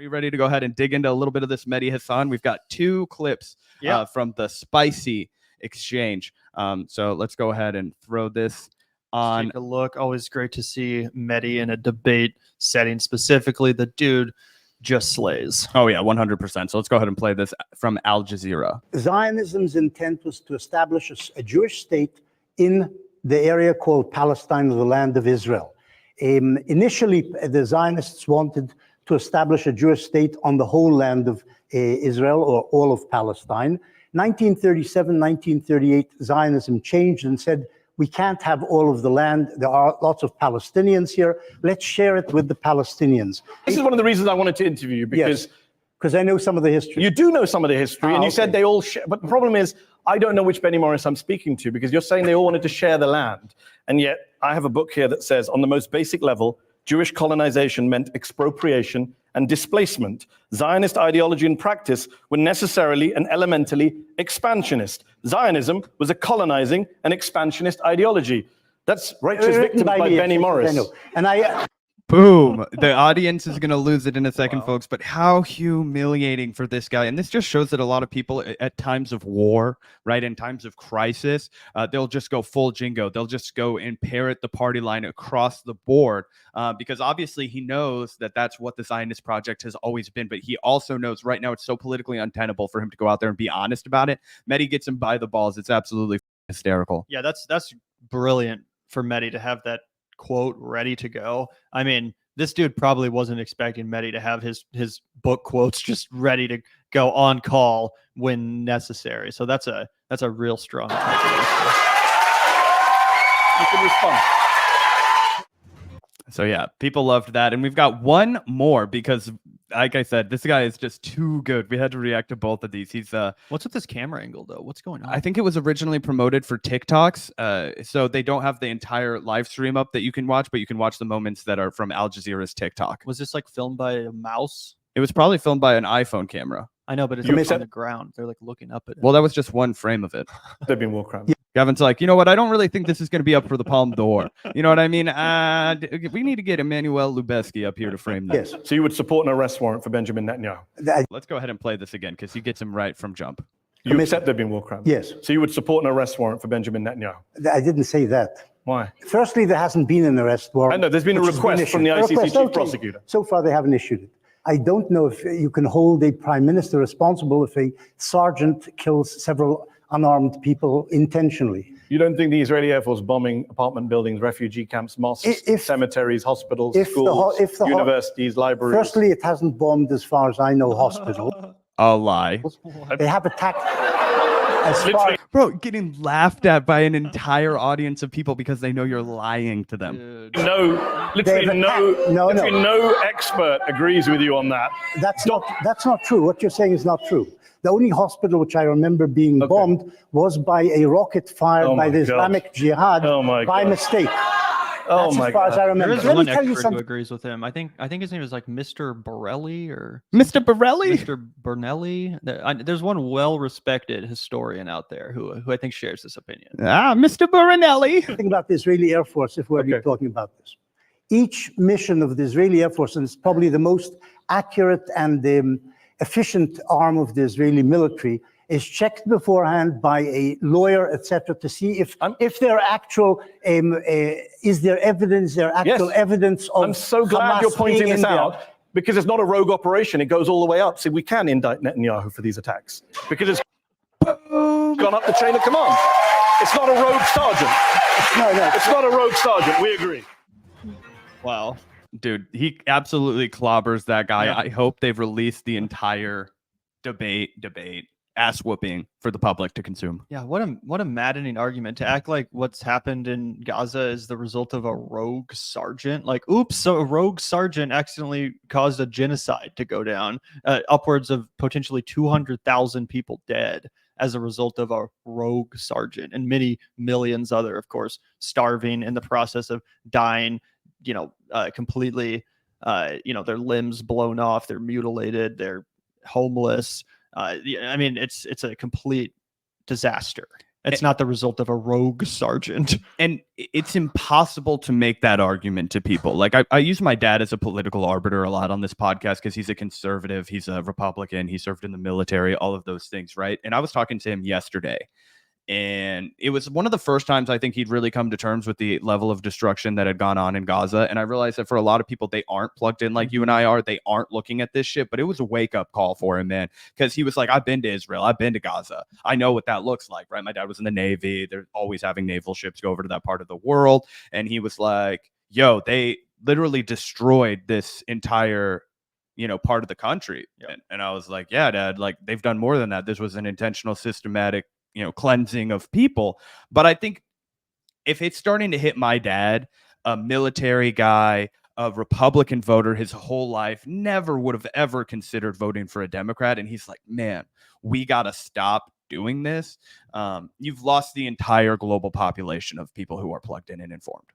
we ready to go ahead and dig into a little bit of this, Mehdi Hasan? We've got 2 clips from the spicy exchange. So let's go ahead and throw this on. Take a look. Always great to see Mehdi in a debate setting. Specifically, the dude just slays. Oh yeah, 100%. So let's go ahead and play this from Al Jazeera. Zionism's intent was to establish a Jewish state in the area called Palestine, the land of Israel. Initially, the Zionists wanted to establish a Jewish state on the whole land of Israel, or all of Palestine. 1937, 1938, Zionism changed and said, we can't have all of the land. There are lots of Palestinians here. Let's share it with the Palestinians. This is one of the reasons I wanted to interview you, because I know some of the history. You do know some of the history, and you said they all share. But the problem is, I don't know which Benny Morris I'm speaking to, because you're saying they all wanted to share the land. And yet I have a book here that says, on the most basic level, Jewish colonization meant expropriation and displacement. Zionist ideology and practice were necessarily and elementally expansionist. Zionism was a colonizing and expansionist ideology. That's Righteous Victims by Benny Morris. I know. And Boom. The audience is going to lose it in a second, folks. But how humiliating for this guy. And this just shows that a lot of people at times of war, right, in times of crisis, they'll just go full jingo. They'll just go and parrot the party line across the board, because obviously he knows that that's what the Zionist project has always been. But he also knows right now it's so politically untenable for him to go out there and be honest about it. Mehdi gets him by the balls. It's absolutely hysterical. Yeah, that's brilliant for Mehdi to have that quote ready to go. I mean, this dude probably wasn't expecting Mehdi to have his book quotes just ready to go on call when necessary. So that's a real strong. You can respond. So yeah, people loved that. And we've got one more because, like I said, this guy is just too good. We had to react to both of these. He's what's with this camera angle though? What's going on? I think it was originally promoted for TikToks. So they don't have the entire live stream up that you can watch, but you can watch the moments that are from Al Jazeera's TikTok. Was this like filmed by a mouse? It was probably filmed by an iPhone camera. I know, but it's like on the ground. They're like looking up at it. Well, that was just one frame of it. They've been war crimes. Gavin's like, you know what? I don't really think this is going to be up for the Palme d'Or. You know what I mean? We need to get Emmanuel Lubezki up here to frame this. Yes. So you would support an arrest warrant for Benjamin Netanyahu? Let's go ahead and play this again because he gets him right from jump. You accept there have been war crimes? Yes. So you would support an arrest warrant for Benjamin Netanyahu? I didn't say that. Why? Firstly, there hasn't been an arrest warrant. I know, there's been a request from the ICC chief prosecutor. So far, they haven't issued it. I don't know if you can hold a prime minister responsible if a sergeant kills several unarmed people intentionally. You don't think the Israeli Air Force bombing apartment buildings, refugee camps, mosques, cemeteries, hospitals, schools, universities, libraries? Firstly, it hasn't bombed, as far as I know, hospitals. A lie. They have attacked. Bro, getting laughed at by an entire audience of people because they know you're lying to them. No, literally no expert agrees with you on that. That's not true. What you're saying is not true. The only hospital which I remember being bombed was by a rocket fired by the Islamic Jihad by mistake. That's as far as I remember. There is one expert who agrees with him. I think his name is like Mr. Borelli or Mr. Borelli? Mr. Bernelli. There's one well-respected historian out there who I think shares this opinion. Mr. Bernelli. Think about the Israeli Air Force if we're talking about this. Each mission of the Israeli Air Force, and it's probably the most accurate and efficient arm of the Israeli military, is checked beforehand by a lawyer, etc., to see if there actual is there evidence, evidence of. I'm so glad you're pointing this out because it's not a rogue operation. It goes all the way up. See, we can indict Netanyahu for these attacks because it's gone up the chain of command. It's not a rogue sergeant. No, it's not a rogue sergeant. We agree. Wow. Dude, he absolutely clobbers that guy. Yeah. I hope they've released the entire debate, ass whooping for the public to consume. Yeah, what a maddening argument to act like what's happened in Gaza is the result of a rogue sergeant. Like, oops, so a rogue sergeant accidentally caused a genocide to go down. Upwards of potentially 200,000 people dead as a result of a rogue sergeant, and many millions other, of course, starving in the process of dying. Completely, their limbs blown off, they're mutilated, they're homeless. I mean, it's a complete disaster. It's not the result of a rogue sergeant. And it's impossible to make that argument to people. Like I use my dad as a political arbiter a lot on this podcast because he's a conservative, he's a Republican, he served in the military, all of those things, right? And I was talking to him yesterday, and it was one of the first times I think he'd really come to terms with the level of destruction that had gone on in Gaza. And I realized that for a lot of people, they aren't plugged in like you and I are. They aren't looking at this shit, but it was a wake up call for him, man. Because he was like, I've been to Israel. I've been to Gaza. I know what that looks like, right? My dad was in the Navy. They're always having naval ships go over to that part of the world. And he was like, yo, they literally destroyed this entire part of the country. Yep. And I was like, yeah, Dad, like they've done more than that. This was an intentional, systematic cleansing of people. But I think if it's starting to hit my dad, a military guy, a Republican voter his whole life, never would have ever considered voting for a Democrat, and he's like, man, we got to stop doing this. You've lost the entire global population of people who are plugged in and informed.